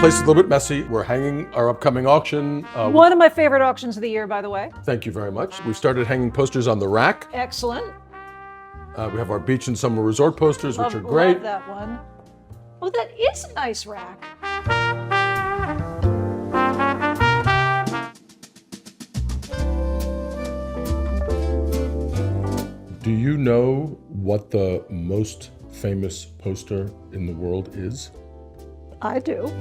place is a little bit messy. We're hanging our upcoming auction. One of my favorite auctions of the year, by the way. Thank you very much. We've started hanging posters on the rack. Excellent. We have our beach and summer resort posters, which are great. Love that one. Oh, that is a nice rack. Do you know what the most famous poster in the world is? I do.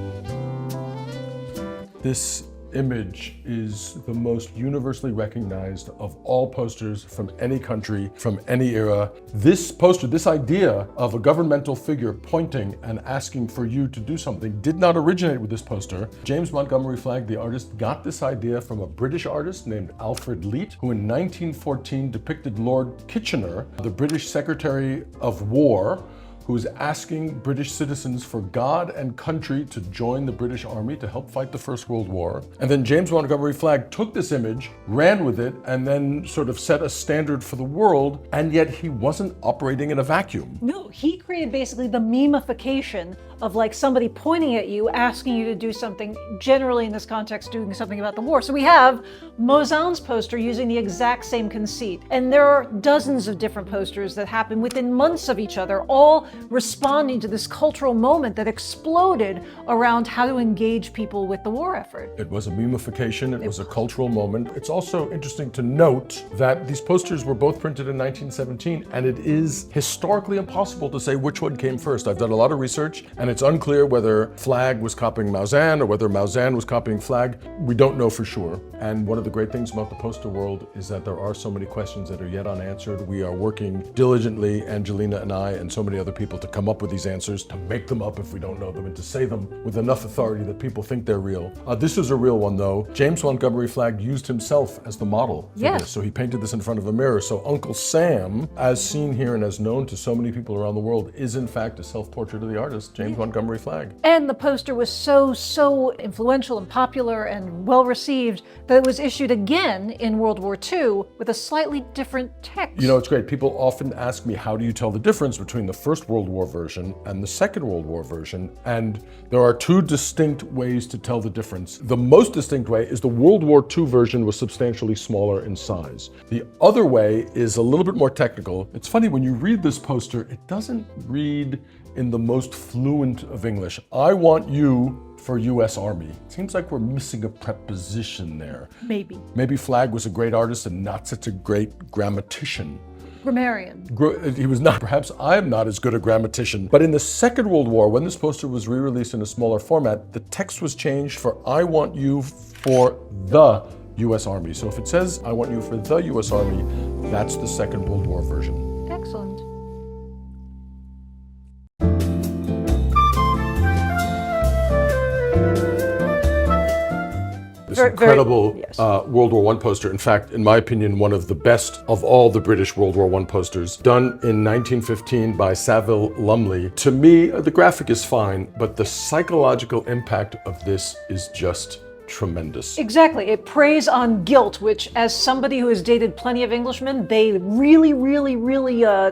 This image is the most universally recognized of all posters from any country, from any era. This poster, this idea of a governmental figure pointing and asking for you to do something did not originate with this poster. James Montgomery Flagg, the artist, got this idea from a British artist named Alfred Leet, who in 1914 depicted Lord Kitchener, the British Secretary of War, who is asking British citizens for God and country to join the British Army to help fight the First World War. And then James Montgomery Flagg took this image, ran with it, and then sort of set a standard for the world, and yet he wasn't operating in a vacuum. No, he created basically the memification of like somebody pointing at you, asking you to do something, generally in this context, doing something about the war. So we have Mozin's poster using the exact same conceit. And there are dozens of different posters that happen within months of each other, all responding to this cultural moment that exploded around how to engage people with the war effort. It was a memification, it was a cultural moment. It's also interesting to note that these posters were both printed in 1917, and it is historically impossible to say which one came first. I've done a lot of research, and it's unclear whether Flagg was copying Mouzin or whether Mouzin was copying Flagg. We don't know for sure. And one of the great things about the poster world is that there are so many questions that are yet unanswered. We are working diligently, Angelina and I, and so many other people, to come up with these answers, to make them up if we don't know them, and to say them with enough authority that people think they're real. This is a real one, though. James Montgomery Flagg used himself as the model for this. So he painted this in front of a mirror. So Uncle Sam, as seen here and as known to so many people around the world, is in fact a self-portrait of the artist, James Montgomery Flagg. And the poster was so influential and popular and well-received that it was issued again in World War II with a slightly different text. You know, it's great. People often ask me, how do you tell the difference between the First World War version and the Second World War version? And there are two distinct ways to tell the difference. The most distinct way is the World War II version was substantially smaller in size. The other way is a little bit more technical. It's funny, when you read this poster, it doesn't read in the most fluent of English. I want you for U.S. Army. It seems like we're missing a preposition there. Maybe Flagg was a great artist and not such a great grammatician. Grammarian. He was not. Perhaps I'm not as good a grammatician. But in the Second World War, when this poster was re-released in a smaller format, the text was changed for I want you for the U.S. Army. So if it says I want you for the U.S. Army, that's the Second World War version. Excellent. This incredible World War I poster. In fact, in my opinion, one of the best of all the British World War I posters, done in 1915 by Saville Lumley. To me, the graphic is fine, but the psychological impact of this is just tremendous. Exactly. It preys on guilt, which, as somebody who has dated plenty of Englishmen, they really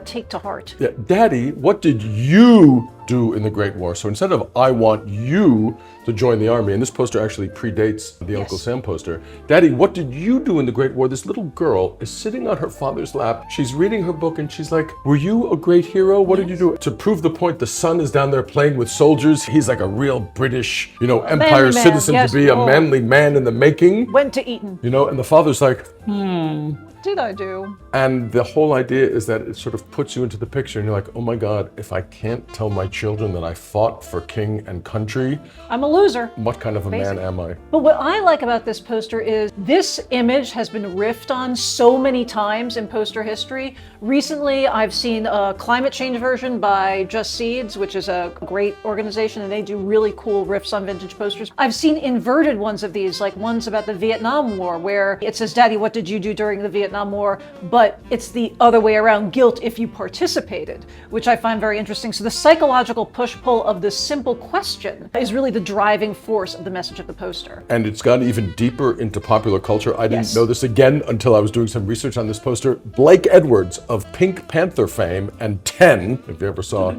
take to heart. Yeah, Daddy, what did you do in the Great War? So instead of I want you to join the army, and this poster actually predates the Uncle Sam poster. Daddy, what did you do in the Great War? This little girl is sitting on her father's lap. She's reading her book and she's like, were you a great hero? What did you do? To prove the point, the son is down there playing with soldiers. He's like a real British, empire citizen, to be a manly man in the making. Went to Eton. And the father's like, Did I do? And the whole idea is that it sort of puts you into the picture and you're like, oh my God, if I can't tell my children that I fought for king and country, I'm a loser. What kind of a man am I? But what I like about this poster is this image has been riffed on so many times in poster history. Recently, I've seen a climate change version by Just Seeds, which is a great organization, and they do really cool riffs on vintage posters. I've seen inverted ones of these, like ones about the Vietnam War, where it says, Daddy, what did you do during the Vietnam War? But it's the other way around, guilt if you participated, which I find very interesting. So the psychological push-pull of this simple question is really the driving force of the message of the poster. And it's gone even deeper into popular culture. I didn't know this again until I was doing some research on this poster. Blake Edwards of Pink Panther fame and 10, if you ever saw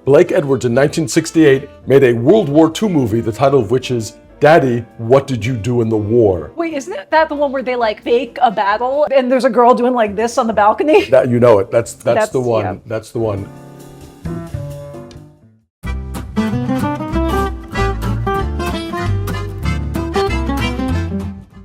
Blake Edwards in 1968 made a World War II movie, the title of which is Daddy, What Did You Do in the War? Wait, isn't that the one where they like fake a battle and there's a girl doing like this on the balcony? That, you know it. That's the one. Yeah. That's the one.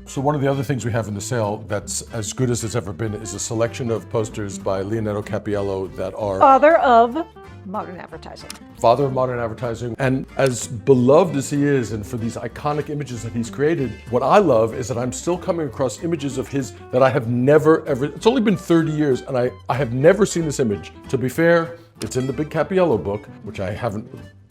So one of the other things we have in the sale that's as good as it's ever been is a selection of posters by Leonardo Cappiello that are Father of modern advertising. Father of modern advertising. And as beloved as he is, and for these iconic images that he's created, what I love is that I'm still coming across images of his that I have never ever, it's only been 30 years and I have never seen this image. To be fair, it's in the big Cappiello book, which I haven't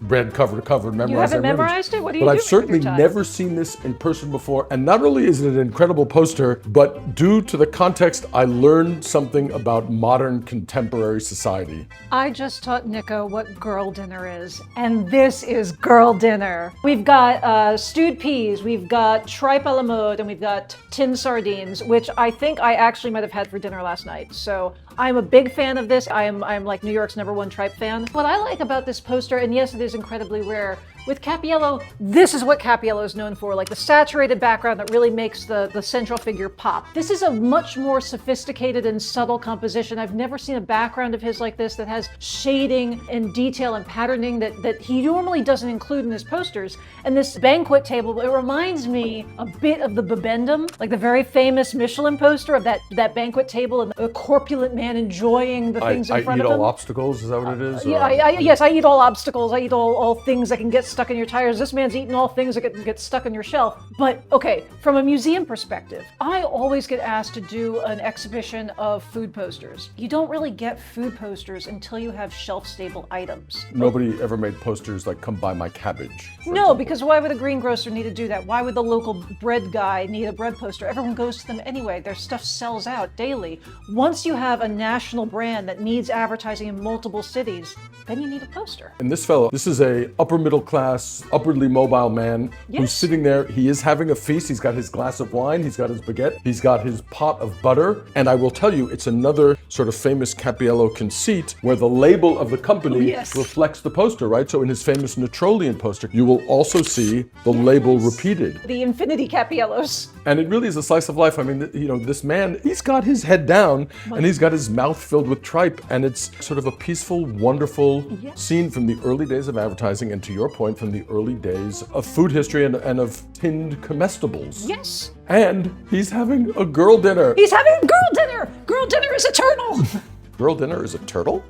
read cover to cover and memorized. You haven't every image. memorized it? What do you But do I've with your certainly time? never seen this in person before. And not only is it an incredible poster, but due to the context, I learned something about modern contemporary society. I just taught Nicho what girl dinner is, and this is girl dinner. We've got stewed peas, we've got tripe à la mode, and we've got tin sardines, which I think I actually might have had for dinner last night. So I'm a big fan of this. I'm like New York's #1 tripe fan. What I like about this poster, and yes, it is incredibly rare, with Cappiello, this is what Cappiello is known for, like the saturated background that really makes the central figure pop. This is a much more sophisticated and subtle composition. I've never seen a background of his like this that has shading and detail and patterning that he normally doesn't include in his posters. And this banquet table, it reminds me a bit of the Bibendum, like the very famous Michelin poster of that banquet table and the corpulent man enjoying the things in front of him. I eat all obstacles, is that what it is? Yes, I eat all obstacles. I eat all things that can get stuck in your tires. This man's eating all things that get stuck in your shelf. But okay, from a museum perspective, I always get asked to do an exhibition of food posters. You don't really get food posters until you have shelf-stable items. Nobody ever made posters like "Come Buy My Cabbage." No, because why would a greengrocer need to do that? Why would the local bread guy need a bread poster? Everyone goes to them anyway. Their stuff sells out daily. Once you have a national brand that needs advertising in multiple cities, then you need a poster. And this fellow, this is a upper middle class, upwardly mobile man who's Yes. sitting there. He is having a feast. He's got his glass of wine. He's got his baguette. He's got his pot of butter. And I will tell you, it's another sort of famous Cappiello conceit where the label of the company Yes. reflects the poster, right? So in his famous Nitrolian poster, you will also see the label repeated. The Infinity Cappiellos. And it really is a slice of life. I mean, you know, this man, he's got his head down and he's got his mouth filled with tripe. And it's sort of a peaceful, wonderful scene from the early days of advertising. And to your point, from the early days of food history and of tinned comestibles. Yes. And he's having a girl dinner. He's having girl dinner. Girl dinner is eternal. Girl dinner is a turtle?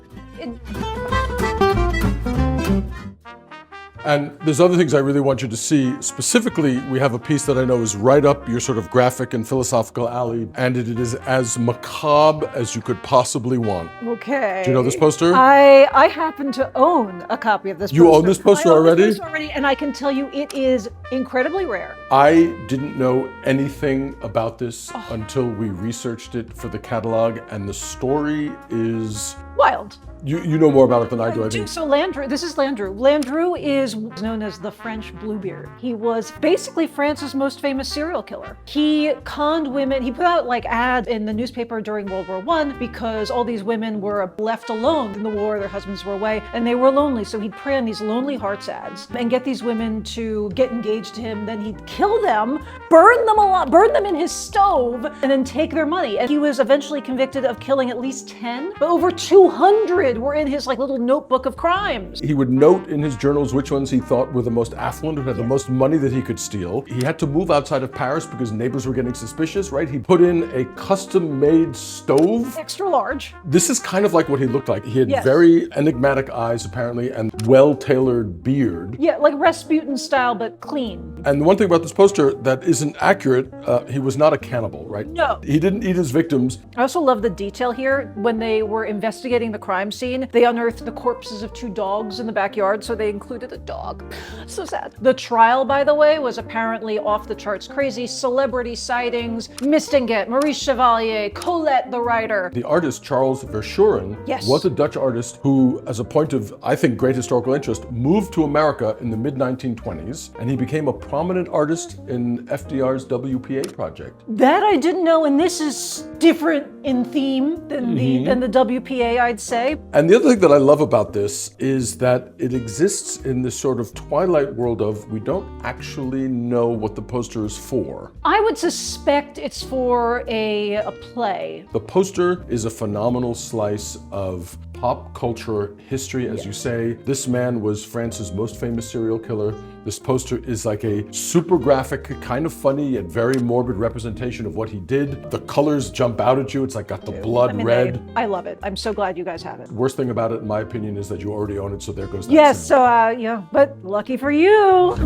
And there's other things I really want you to see. Specifically, we have a piece that I know is right up your sort of graphic and philosophical alley, and it is as macabre as you could possibly want. Okay. Do you know this poster? I happen to own a copy of this poster. You own this poster I own already? This poster already, and I can tell you it is incredibly rare. I didn't know anything about this until we researched it for the catalog, and the story is... Wild. You know more about it than I do, I think. So Landru, this is Landru. Landru is known as the French Bluebeard. He was basically France's most famous serial killer. He conned women. He put out like ads in the newspaper during World War I because all these women were left alone in the war. Their husbands were away and they were lonely. So he'd prey on these lonely hearts ads and get these women to get engaged to him. Then he'd kill them, burn them in his stove, and then take their money. And he was eventually convicted of killing at least 10, but over 200 were in his like little notebook of crimes. He would note in his journals which ones he thought were the most affluent, who had the most money that he could steal. He had to move outside of Paris because neighbors were getting suspicious, right? He put in a custom-made stove. Extra large. This is kind of like what he looked like. He had Yes. very enigmatic eyes, apparently, and well-tailored beard. Yeah, like Rasputin style, but clean. And the one thing about this poster that isn't accurate, he was not a cannibal, right? No. He didn't eat his victims. I also love the detail here. When they were investigating the crime scene, they unearthed the corpses of 2 dogs in the backyard, so they included a dog. So sad. The trial, by the way, was apparently off the charts crazy. Celebrity sightings, Mistinguett, Maurice Chevalier, Colette the writer. The artist, Charles Verschuren, Yes. was a Dutch artist who, as a point of, I think, great historical interest, moved to America in the mid-1920s, and he became a prominent artist in FDR's WPA project. That I didn't know, and this is different in theme than the WPA, I'd say. And the other thing that I love about this is that it exists in this sort of twilight world of we don't actually know what the poster is for. I would suspect it's for a play. The poster is a phenomenal slice of pop culture history, as you say. This man was France's most famous serial killer. This poster is like a super graphic, kind of funny and very morbid representation of what he did. The colors jump out at you. It's like got the blood red. I love it. I'm so glad you guys have it. Worst thing about it, in my opinion, is that you already own it, so there goes that. Yes, cinema. so yeah, but lucky for you.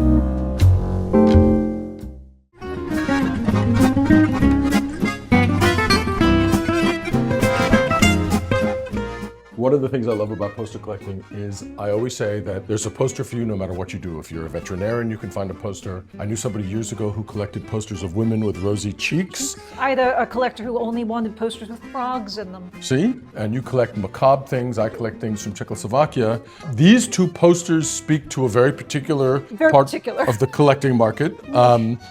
One of the things I love about poster collecting is I always say that there's a poster for you no matter what you do. If you're a veterinarian, you can find a poster. I knew somebody years ago who collected posters of women with rosy cheeks. I had a collector who only wanted posters with frogs in them. See? And you collect macabre things. I collect things from Czechoslovakia. These two posters speak to a very particular part of the collecting market.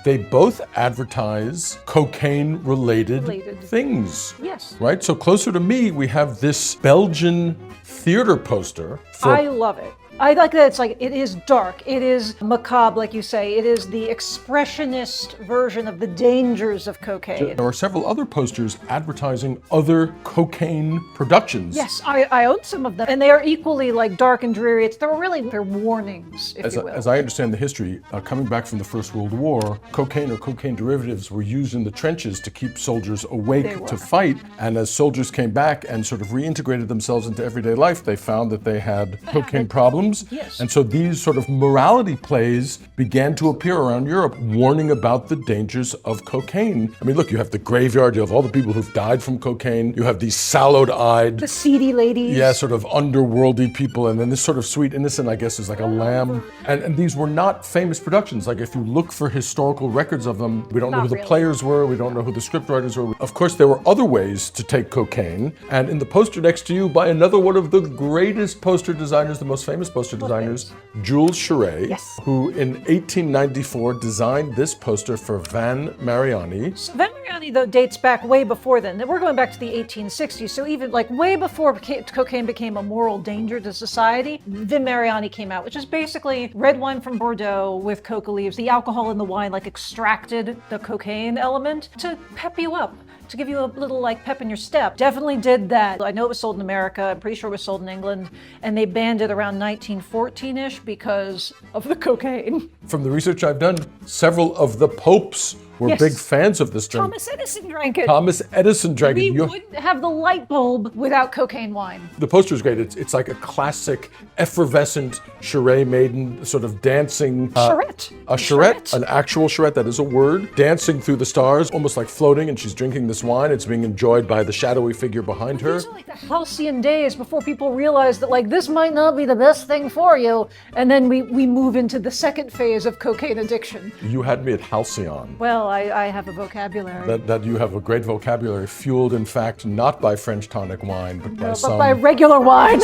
They both advertise cocaine-related things. Yes. Right? So closer to me, we have this Belgian theater poster. I love it. I like that it's like, it is dark, it is macabre, like you say, it is the expressionist version of the dangers of cocaine. There are several other posters advertising other cocaine productions. Yes, I own some of them, and they are equally like dark and dreary. They're warnings, if you will. As I understand the history, coming back from the First World War, cocaine or cocaine derivatives were used in the trenches to keep soldiers awake to fight. And as soldiers came back and sort of reintegrated themselves into everyday life, they found that they had cocaine problems. Yes. And so these sort of morality plays began to appear around Europe, warning about the dangers of cocaine. I mean, look, you have the graveyard, you have all the people who've died from cocaine, you have these sallowed-eyed, the seedy ladies. yeah, sort of underworldy people, and then this sort of sweet innocent, I guess, is like a lamb. And these were not famous productions. Like if you look for historical records of them, we don't know who the players were, we don't know who the scriptwriters were. Of course, there were other ways to take cocaine. And in the poster next to you, by another one of the greatest poster designers, the most famous poster designers, Jules Charest, who in 1894 designed this poster for Van Mariani. So Van Mariani, though, dates back way before then. We're going back to the 1860s, so even like way before cocaine became a moral danger to society, Van Mariani came out, which is basically red wine from Bordeaux with coca leaves. The alcohol in the wine like extracted the cocaine element to pep you up, to give you a little like pep in your step. Definitely did that. I know it was sold in America, I'm pretty sure it was sold in England, and they banned it around 1914-ish because of the cocaine. From the research I've done, several of the popes were big fans of this drink. Thomas Edison drank it. Thomas Edison drank it. We wouldn't have the light bulb without cocaine wine. The poster is great. It's like a classic, effervescent Charest maiden, sort of dancing. Charette. A charette, an actual charette, that is a word. Dancing through the stars, almost like floating, and she's drinking this wine. It's being enjoyed by the shadowy figure behind her. These are like the halcyon days before people realize that like this might not be the best thing for you. And then we move into the second phase of cocaine addiction. You had me at halcyon. Well, I have a vocabulary. That you have a great vocabulary, fueled in fact not by French tonic wine, but by by regular wine.